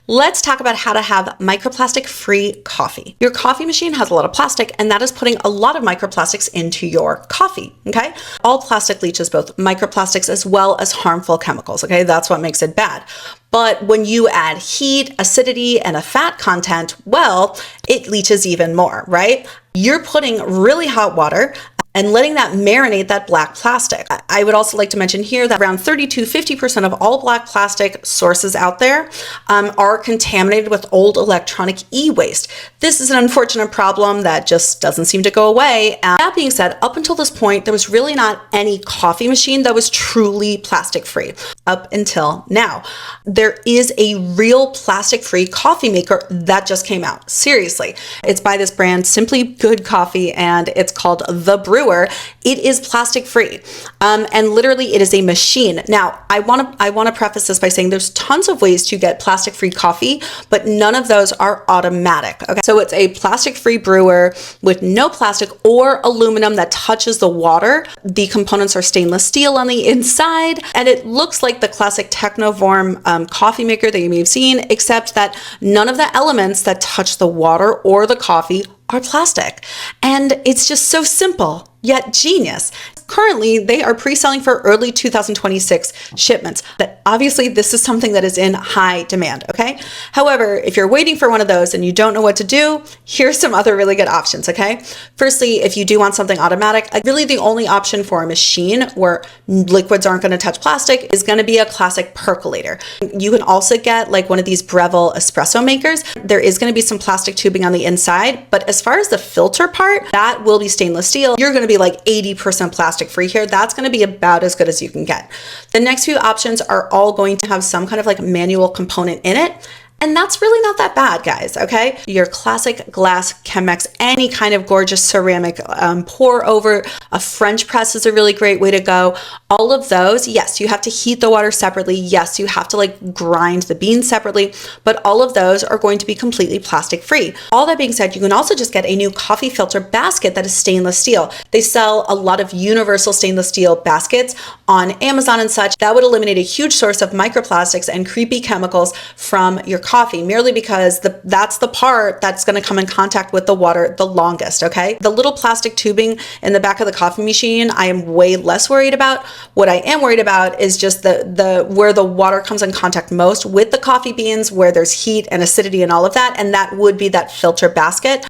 let's talk about how to have microplastic-free coffee. Your coffee machine has a lot of plastic, and that is putting a lot of microplastics into your coffee, okay? All plastic leaches both microplastics as well as harmful chemicals, okay? That's what makes it bad. But when you add heat, acidity, and a fat content, well, it leaches even more, right? You're putting really hot water and letting that marinate that black plastic. I would also like to mention here that around 30 to 50% of all black plastic sources out there are contaminated with old electronic e-waste. This is an unfortunate problem that just doesn't seem to go away. And that being said, up until this point, there was really not any coffee machine that was truly plastic-free up until now. There is a real plastic-free coffee maker that just came out. Seriously. It's by this brand, Simply Good Coffee, and it's called the Brewer. It is plastic free, and literally it is a machine. Now, I want to preface this by saying there's tons of ways to get plastic free coffee, but none of those are automatic. Okay, so it's a plastic free brewer with no plastic or aluminum that touches the water. The components are stainless steel on the inside, and it looks like the classic Technovorm coffee maker that you may have seen, except that none of the elements that touch the water or the coffee are plastic. And it's just so simple, yet genius. Currently, they are pre-selling for early 2026 shipments. But obviously, this is something that is in high demand, okay? However, if you're waiting for one of those and you don't know what to do, here's some other really good options, okay? Firstly, if you do want something automatic, really the only option for a machine where liquids aren't gonna touch plastic is gonna be a classic percolator. You can also get like one of these Breville espresso makers. There is gonna be some plastic tubing on the inside, but as far as the filter part, that will be stainless steel. You're gonna be like 80% plastic free here. That's going to be about as good as you can get. The next few options are all going to have some kind of like manual component in it. And that's really not that bad, guys, okay? Your classic glass Chemex, any kind of gorgeous ceramic pour over, a French press is a really great way to go. All of those, yes, you have to heat the water separately. Yes, you have to like grind the beans separately, but all of those are going to be completely plastic free. All that being said, you can also just get a new coffee filter basket that is stainless steel. They sell a lot of universal stainless steel baskets on Amazon and such. That would eliminate a huge source of microplastics and creepy chemicals from your coffee, merely because that's the part that's going to come in contact with the water the longest, okay? The little plastic tubing in the back of the coffee machine, I am way less worried about. What I am worried about is just the where the water comes in contact most with the coffee beans, where there's heat and acidity and all of that, and that would be that filter basket.